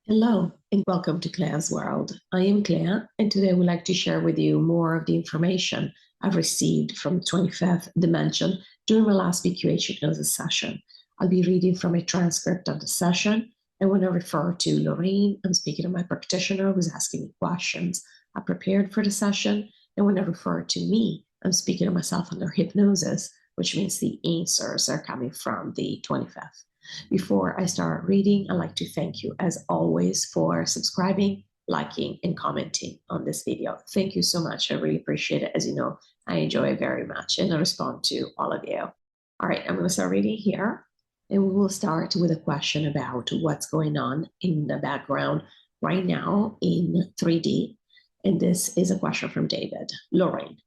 Hello and welcome to Claire's World. I am Claire, and today I would like to share with you more of the information I've received from 25th Dimension during my last QHHT Hypnosis session. I'll be reading from a transcript of the session, and when I refer to Lorrayne, I'm speaking to my practitioner who's asking me questions. I prepared for the session, and when I refer to me, I'm speaking to myself under hypnosis, which means the answers are coming from the 25th. Before I start reading, I'd like to thank you, as always, for subscribing, liking, and commenting on this video. Thank you so much. I really appreciate it. As you know, I enjoy it very much, and I respond to all of you. All right, I'm going to start reading here, and we will start with a question about what's going on in the background right now in 3D. And this is a question from David. Lorrayne.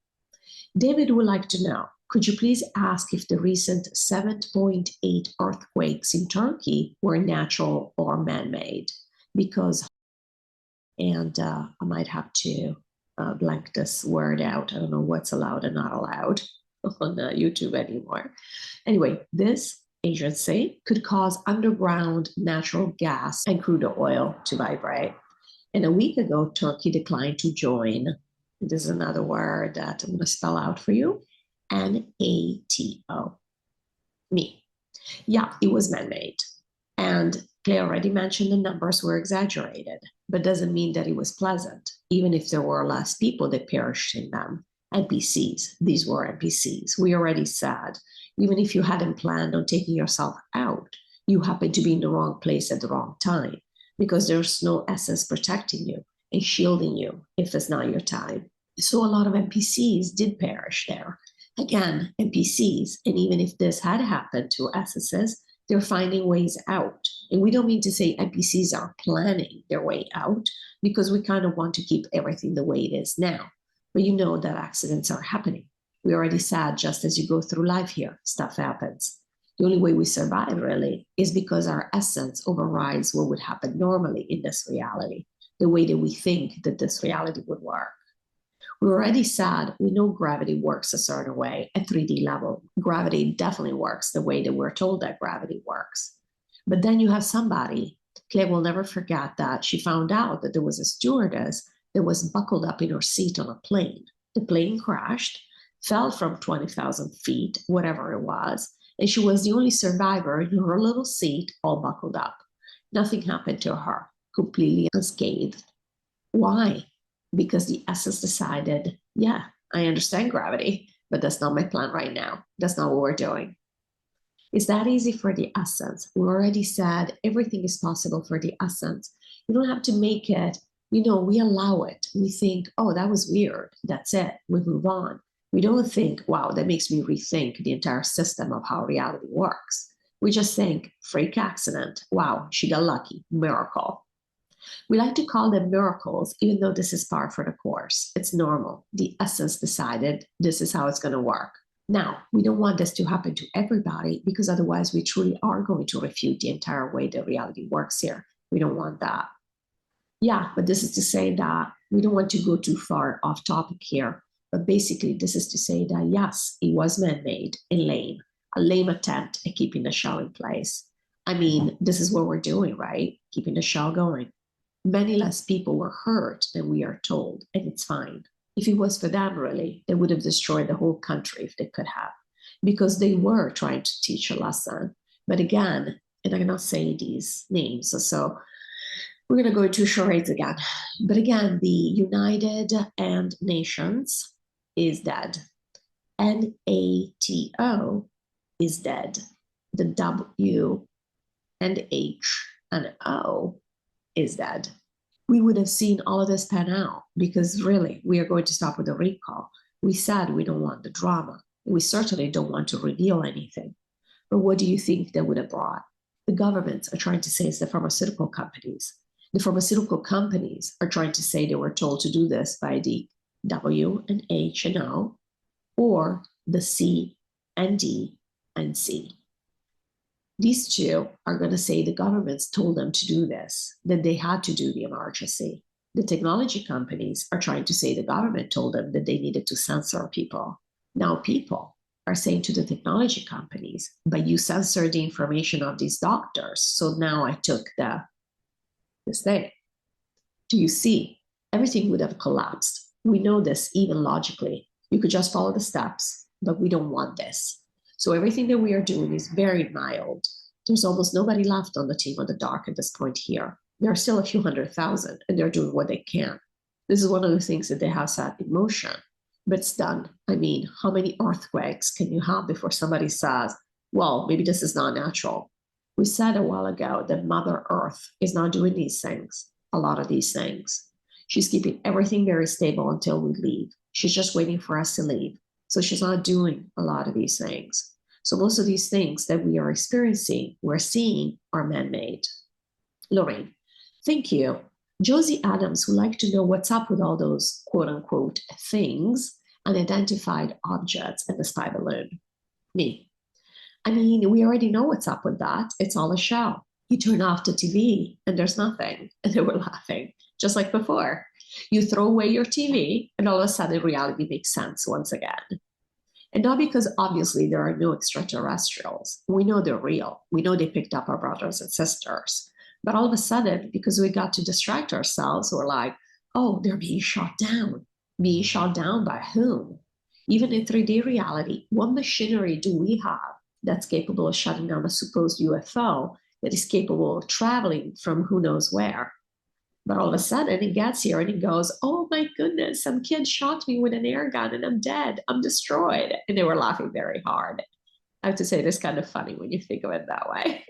David would like to know, could you please ask if the recent 7.8 earthquakes in Turkey were natural or man-made? Because, and I might have to blank this word out. I don't know what's allowed and not allowed on YouTube anymore. Anyway, this agency could cause underground natural gas and crude oil to vibrate. And a week ago, Turkey declined to join. This is another word that I'm going to spell out for you. NATO. Me. Yeah, it was man-made. And Claire already mentioned the numbers were exaggerated, but doesn't mean that it was pleasant, even if there were less people that perished in them. NPCs, these were NPCs. We already said, even if you hadn't planned on taking yourself out, you happened to be in the wrong place at the wrong time, because there's no essence protecting you and shielding you if it's not your time. So a lot of NPCs did perish there. Again, NPCs, and even if this had happened to essences, they're finding ways out. And we don't mean to say NPCs are planning their way out, because we kind of want to keep everything the way it is now. But you know that accidents are happening. We already said, just as you go through life here, stuff happens. The only way we survive, really, is because our essence overrides what would happen normally in this reality, the way that we think that this reality would work. We already said we know gravity works a certain way at 3D level. Gravity definitely works the way that we're told that gravity works. But then you have somebody, Claire will never forget that she found out that there was a stewardess that was buckled up in her seat on a plane. The plane crashed, fell from 20,000 feet, whatever it was, and she was the only survivor in her little seat, all buckled up. Nothing happened to her, completely unscathed. Why? Because the essence decided, yeah, I understand gravity, but that's not my plan right now. That's not what we're doing. It's that easy for the essence. We already said everything is possible for the essence. You don't have to make it, we allow it. We think, oh, that was weird. That's it. We move on. We don't think, wow, that makes me rethink the entire system of how reality works. We just think, freak accident. Wow, she got lucky. Miracle. We like to call them miracles, even though this is par for the course. It's normal. The essence decided this is how it's going to work. Now, we don't want this to happen to everybody, because otherwise we truly are going to refute the entire way that reality works here. We don't want that. Yeah, but this is to say that we don't want to go too far off topic here. But basically, this is to say that, yes, it was man-made and lame, a lame attempt at keeping the shell in place. I mean, this is what we're doing, right? Keeping the shell going. Many less people were hurt than we are told, and it's fine. If it was for them, really, they would have destroyed the whole country if they could have, because they were trying to teach a lesson. But again, and I cannot say these names, so we're going to go into charades again. But again, the United and Nations is dead. NATO is dead. The W and H and O is dead. We would have seen all of this pan out, because really, we are going to stop with the recall. We said we don't want the drama. We certainly don't want to reveal anything. But what do you think they would have brought? The governments are trying to say it's the pharmaceutical companies. The pharmaceutical companies are trying to say they were told to do this by the W and H and O, or the C and D and C. These two are going to say the governments told them to do this, that they had to do the emergency. The technology companies are trying to say the government told them that they needed to censor people. Now people are saying to the technology companies, but you censored the information of these doctors, so now I took the this thing. Do you see? Everything would have collapsed. We know this even logically. You could just follow the steps, but we don't want this. So everything that we are doing is very mild. There's almost nobody left on the team of the dark at this point here. There are still a few 100,000, and they're doing what they can. This is one of the things that they have set in motion, but it's done. I mean, how many earthquakes can you have before somebody says, well, maybe this is not natural? We said a while ago that Mother Earth is not doing these things, a lot of these things. She's keeping everything very stable until we leave. She's just waiting for us to leave. So she's not doing a lot of these things. So most of these things that we are experiencing, we're seeing, are man-made. Lorrayne, thank you. Josie Adams would like to know what's up with all those quote-unquote things, unidentified objects, and the spy balloon. Me. I mean, we already know what's up with that. It's all a show. You turn off the TV and there's nothing. And they were laughing, just like before. You throw away your TV and all of a sudden reality makes sense once again. And not because obviously there are no extraterrestrials. We know they're real. We know they picked up our brothers and sisters. But all of a sudden, because we got to distract ourselves, we're like, oh, they're being shot down. Being shot down by whom? Even in 3D reality, what machinery do we have that's capable of shutting down a supposed UFO that is capable of traveling from who knows where? But all of a sudden it gets here and it goes, oh my goodness, some kid shot me with an air gun and I'm dead, I'm destroyed. And they were laughing very hard. I have to say, it's kind of funny when you think of it that way.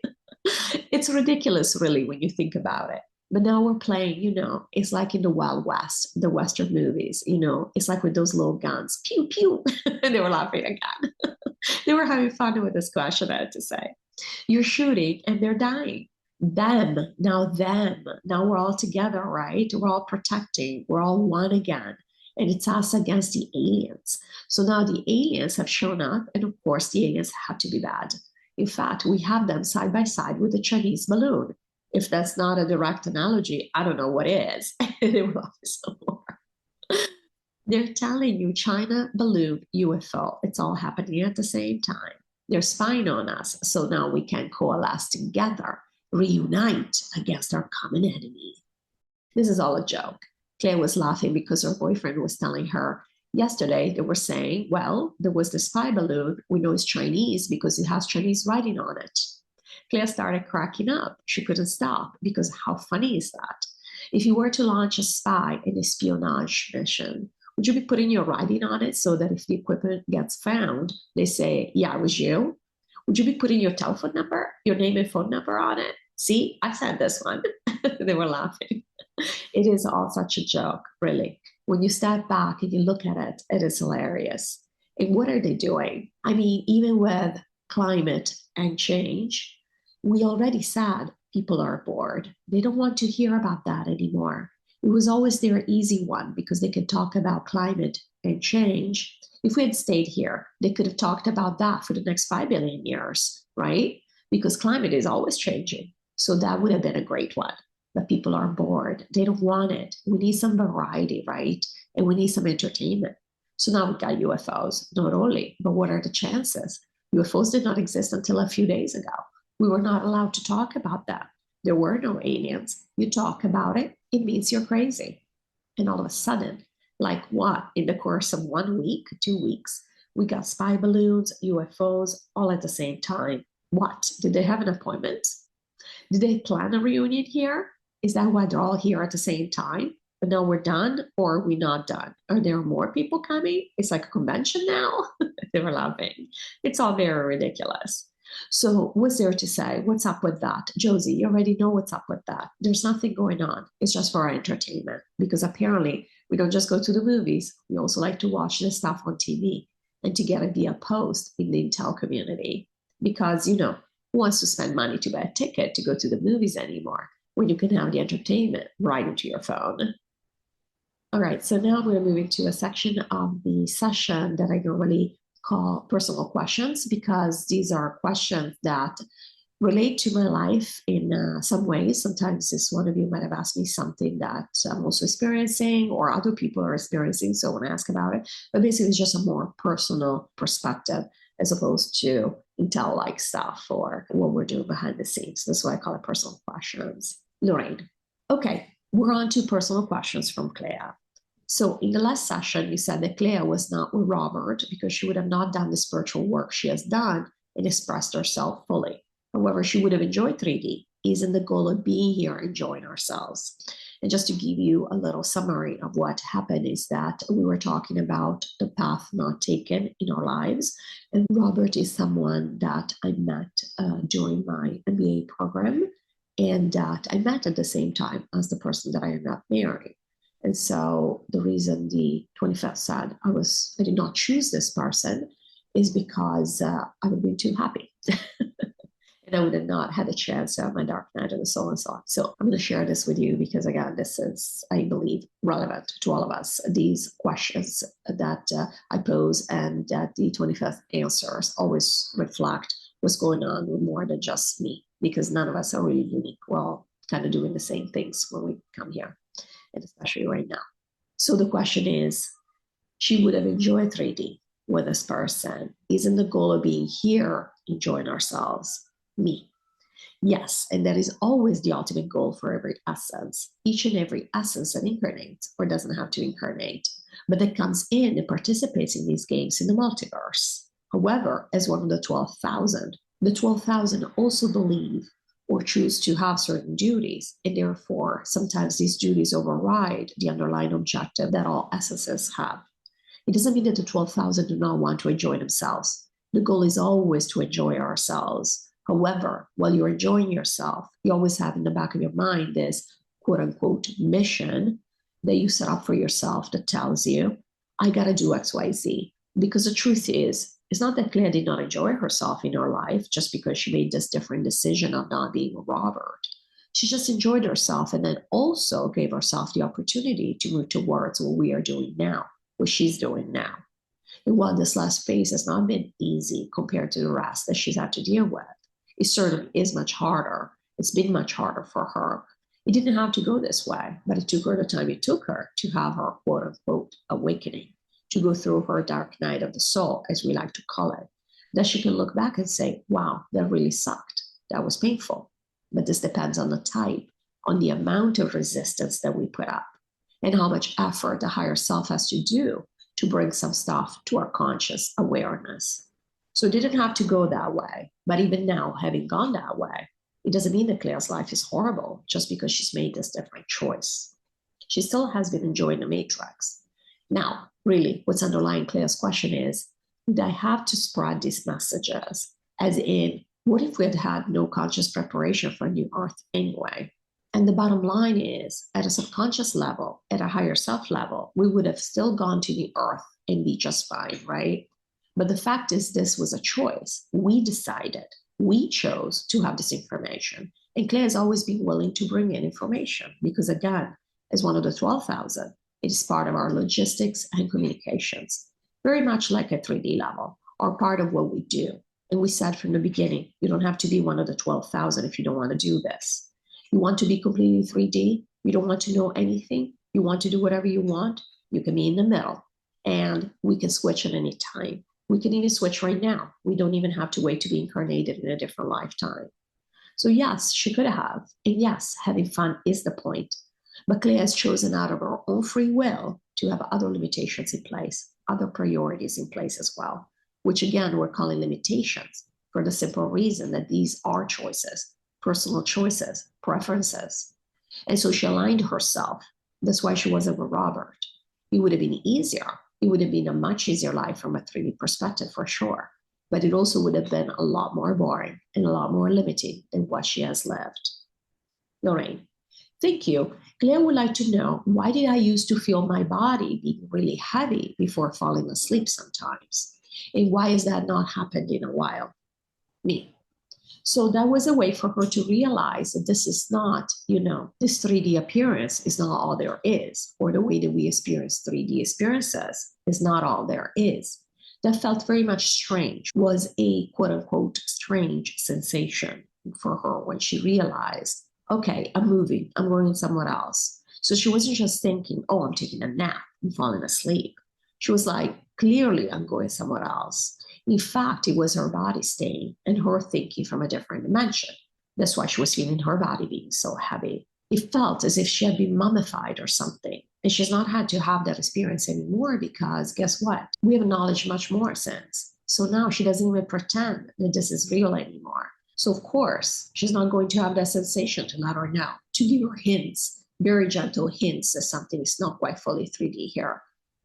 It's ridiculous, really, when you think about it. But now we're playing, you know, it's like in the Wild West, the Western movies, you know, it's like with those little guns, pew, pew. And they were laughing again. They were having fun with this question, I had to say. You're shooting and they're dying. Them, now we're all together, right? We're all protecting, we're all one again. And it's us against the aliens. So now the aliens have shown up, and of course the aliens have to be bad. In fact, we have them side by side with the Chinese balloon. If that's not a direct analogy, I don't know what is. They will love it some more. They're telling you China, balloon, UFO. It's all happening at the same time. They're spying on us. So now we can coalesce together, reunite against our common enemy. This is all a joke. Claire was laughing because her boyfriend was telling her yesterday, they were saying, well, there was the spy balloon. We know it's Chinese because it has Chinese writing on it. Claire started cracking up. She couldn't stop because how funny is that? If you were to launch a spy and espionage mission, would you be putting your writing on it so that if the equipment gets found, they say, yeah, it was you? Would you be putting your telephone number, your name and phone number on it? See, I said this one. They were laughing. It is all such a joke, really. When you step back and you look at it, it is hilarious. And what are they doing? I mean, even with climate and change, we already said people are bored. They don't want to hear about that anymore. It was always their easy one because they could talk about climate and change. If we had stayed here, they could have talked about that for the next 5 billion years, right? Because climate is always changing. So that would have been a great one. But people are bored. They don't want it. We need some variety, right? And we need some entertainment. So now we've got UFOs, not only, but what are the chances? UFOs did not exist until a few days ago. We were not allowed to talk about that. There were no aliens. You talk about it, it means you're crazy. And all of a sudden, like what? In the course of 1 week, 2 weeks, we got spy balloons, UFOs, all at the same time. What? Did they have an appointment? Did they plan a reunion here? Is that why they're all here at the same time? But now we're done, or are we not done? Are there more people coming? It's like a convention now. They were laughing. It's all very ridiculous. So what's there to say? What's up with that? Josie, you already know what's up with that. There's nothing going on. It's just for our entertainment, because apparently we don't just go to the movies. We also like to watch this stuff on TV and to get it via post in the intel community. Because, you know, who wants to spend money to buy a ticket to go to the movies anymore when you can have the entertainment right into your phone? All right, so now we're moving to a section of the session that I normally call personal questions, because these are questions that relate to my life in some ways. Sometimes this one of you might have asked me something that I'm also experiencing or other people are experiencing, so I want to ask about it. But basically, it's just a more personal perspective as opposed to intel-like stuff or what we're doing behind the scenes. That's why I call it personal questions. Lorrayne. Okay, we're on to personal questions from Clea. So in the last session, you said that Clea was not with Robert because she would have not done the spiritual work she has done and expressed herself fully. However, she would have enjoyed 3D. Isn't the goal of being here enjoying ourselves? And just to give you a little summary of what happened is that we were talking about the path not taken in our lives. And Robert is someone that I met during my MBA program, and that I met at the same time as the person that I ended up marrying. And so the reason the 25th said I did not choose this person is because I would have been too happy. And I would have not had a chance to have my dark night of the soul and so on. So I'm going to share this with you because, again, this is, I believe, relevant to all of us. These questions that I pose and that the 25th answers always reflect what's going on with more than just me, because none of us are really unique. We're all kind of doing the same things when we come here, and especially right now. So the question is, she would have enjoyed 3D with this person. Isn't the goal of being here enjoying ourselves? Me. Yes, and that is always the ultimate goal for every essence. Each and every essence that incarnates or doesn't have to incarnate, but that comes in and participates in these games in the multiverse. However, as one of the 12,000 also believe or choose to have certain duties, and therefore sometimes these duties override the underlying objective that all essences have. It doesn't mean that the 12,000 do not want to enjoy themselves. The goal is always to enjoy ourselves. However, while you're enjoying yourself, you always have in the back of your mind this quote unquote mission that you set up for yourself that tells you, I got to do X, Y, Z. Because the truth is, it's not that Clea did not enjoy herself in her life just because she made this different decision of not being with Robert. She just enjoyed herself and then also gave herself the opportunity to move towards what we are doing now, what she's doing now. And while this last phase has not been easy compared to the rest that she's had to deal with, it certainly is much harder. It's been much harder for her. It didn't have to go this way, but it took her the time it took her to have her quote unquote awakening, to go through her dark night of the soul, as we like to call it, that she can look back and say, wow, that really sucked. That was painful. But this depends on the type, on the amount of resistance that we put up, and how much effort the higher self has to do to bring some stuff to our conscious awareness. So it didn't have to go that way. But even now, having gone that way, it doesn't mean that Clea's life is horrible just because she's made this different choice. She still has been enjoying the matrix. Now, really, what's underlying Clea's question is, did I have to spread these messages? As in, what if we had had no conscious preparation for a new earth anyway? And the bottom line is, at a subconscious level, at a higher self level, we would have still gone to the earth and be just fine, right? But the fact is, this was a choice. We decided, we chose to have this information. And Clea has always been willing to bring in information because, again, as one of the 12,000, it is part of our logistics and communications, very much like at 3D level, or part of what we do. And we said from the beginning, you don't have to be one of the 12,000 if you don't want to do this. You want to be completely 3D, you don't want to know anything, you want to do whatever you want, you can be in the middle. And we can switch at any time. We can even switch right now. We don't even have to wait to be incarnated in a different lifetime. So yes, she could have. And yes, having fun is the point. But Clea has chosen out of her own free will to have other limitations in place, other priorities in place as well, which again, we're calling limitations for the simple reason that these are choices, personal choices, preferences. And so she aligned herself. That's why she wasn't with Robert. It would have been easier. It would have been a much easier life from a 3D perspective for sure. But it also would have been a lot more boring and a lot more limiting than what she has lived. Lorrayne, thank you. Clea would like to know, why did I used to feel my body being really heavy before falling asleep sometimes? And why has that not happened in a while? Me. So that was a way for her to realize that this is not, this 3D appearance is not all there is, or the way that we experience 3D experiences is not all there is. That felt very much strange, was a quote unquote strange sensation for her when she realized, okay, I'm moving, I'm going somewhere else. So she wasn't just thinking, oh, I'm taking a nap, I'm falling asleep. She was like, clearly I'm going somewhere else. In fact, it was her body staying and her thinking from a different dimension. That's why she was feeling her body being so heavy. It felt as if she had been mummified or something. And she's not had to have that experience anymore because guess what? We have knowledge much more since. So now she doesn't even pretend that this is real anymore. So of course, she's not going to have that sensation to let her know, to give her hints, very gentle hints that something is not quite fully 3D here.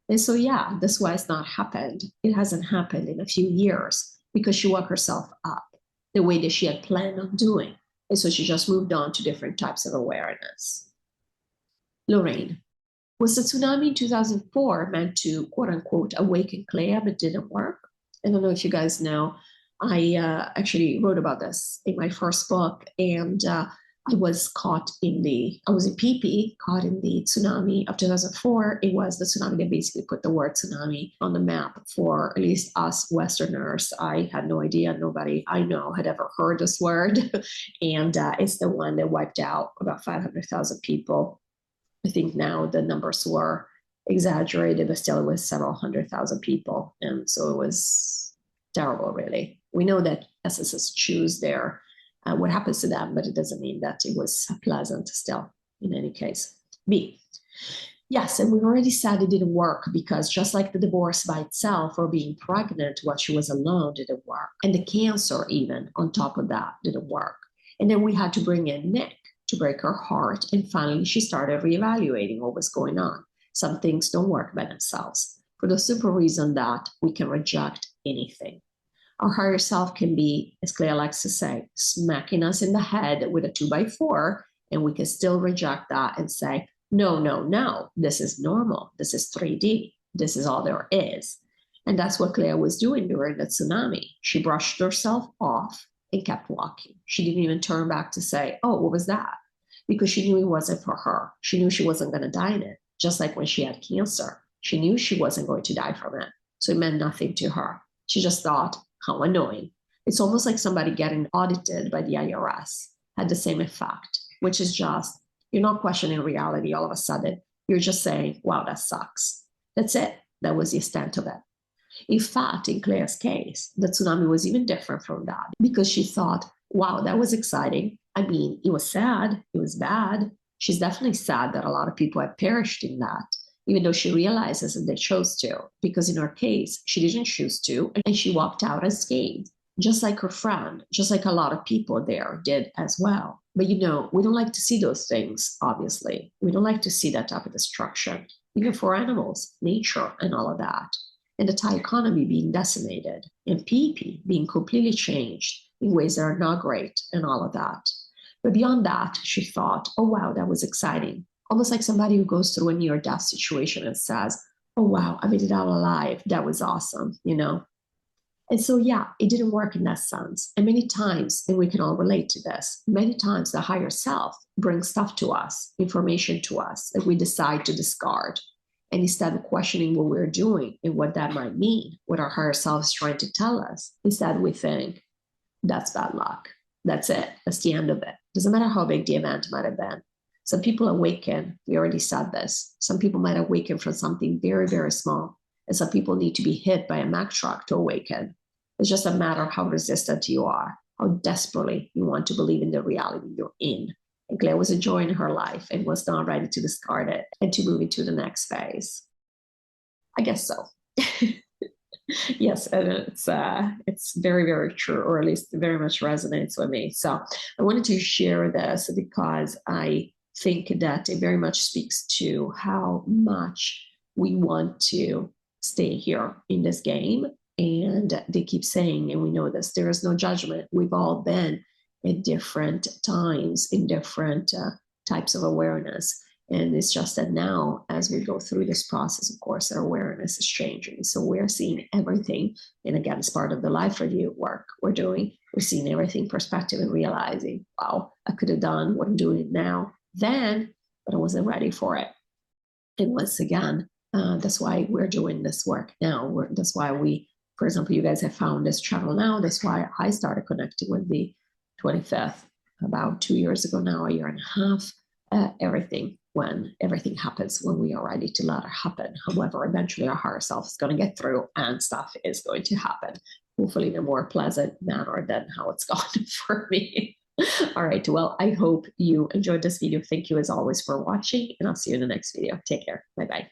And so, yeah, that's why it's not happened. It hasn't happened in a few years because she woke herself up the way that she had planned on doing. And so she just moved on to different types of awareness. Lorrayne, was the tsunami in 2004 meant to, quote unquote, awaken Clea, but didn't work? I don't know if you guys know. I actually wrote about this in my first book, and I was in PP, caught in the tsunami of 2004. It was the tsunami that basically put the word tsunami on the map for at least us Westerners. I had no idea. Nobody I know had ever heard this word. And it's the one that wiped out about 500,000 people. I think now the numbers were exaggerated, but still it was several 100,000 people. And so it was terrible, really. We know that SSS choose what happens to them, but it doesn't mean that it was pleasant still in any case. B, yes, and we already said it didn't work because just like the divorce by itself or being pregnant while she was alone didn't work. And the cancer even on top of that didn't work. And then we had to bring in Nick to break her heart. And finally, she started reevaluating what was going on. Some things don't work by themselves for the simple reason that we can reject anything. Our higher self can be, as Clea likes to say, smacking us in the head with a 2x4, and we can still reject that and say, no, no, no, this is normal. This is 3D. This is all there is. And that's what Clea was doing during the tsunami. She brushed herself off and kept walking. She didn't even turn back to say, oh, what was that? Because she knew it wasn't for her. She knew she wasn't going to die in it. Just like when she had cancer, she knew she wasn't going to die from it. So it meant nothing to her. She just thought, how annoying. It's almost like somebody getting audited by the IRS had the same effect, which is just, you're not questioning reality all of a sudden. You're just saying, wow, that sucks. That's it. That was the extent of it. In fact, in Clea's case, the tsunami was even different from that because she thought, wow, that was exciting. I mean, it was sad. It was bad. She's definitely sad that a lot of people have perished in that, even though she realizes that they chose to, because in her case, she didn't choose to, and she walked out unscathed, just like her friend, just like a lot of people there did as well. But we don't like to see those things, obviously. We don't like to see that type of destruction, even for animals, nature, and all of that. And the Thai economy being decimated, and PP being completely changed in ways that are not great, and all of that. But beyond that, she thought, oh, wow, that was exciting. Almost like somebody who goes through a near-death situation and says, oh, wow, I made it out alive. That was awesome, And so, yeah, it didn't work in that sense. And many times, and we can all relate to this, many times the higher self brings stuff to us, information to us that we decide to discard. And instead of questioning what we're doing and what that might mean, what our higher self is trying to tell us, instead we think, that's bad luck. That's it. That's the end of it. Doesn't matter how big the event might have been. Some people awaken, we already said this. Some people might awaken from something very, very small. And some people need to be hit by a Mack truck to awaken. It's just a matter of how resistant you are, how desperately you want to believe in the reality you're in. And Claire was enjoying her life and was not ready to discard it and to move into the next phase. I guess so. Yes, and it's very, very true, or at least very much resonates with me. So I wanted to share this because I think that it very much speaks to how much we want to stay here in this game. And they keep saying, and we know this, there is no judgment. We've all been at different times in different types of awareness. And it's just that now, as we go through this process, of course, our awareness is changing. So we're seeing everything. And again, it's part of the life review work we're doing. We're seeing everything perspective and realizing, wow, I could have done what I'm doing now then, but I wasn't ready for it. And once again, that's why we're doing this work now. That's why for example, you guys have found this channel now. That's why I started connecting with the 25th about 2 years ago now, a year and a half. When everything happens, when we are ready to let it happen. However, eventually our higher self is going to get through and stuff is going to happen, hopefully in a more pleasant manner than how it's gone for me. All right. Well, I hope you enjoyed this video. Thank you as always for watching, and I'll see you in the next video. Take care. Bye-bye.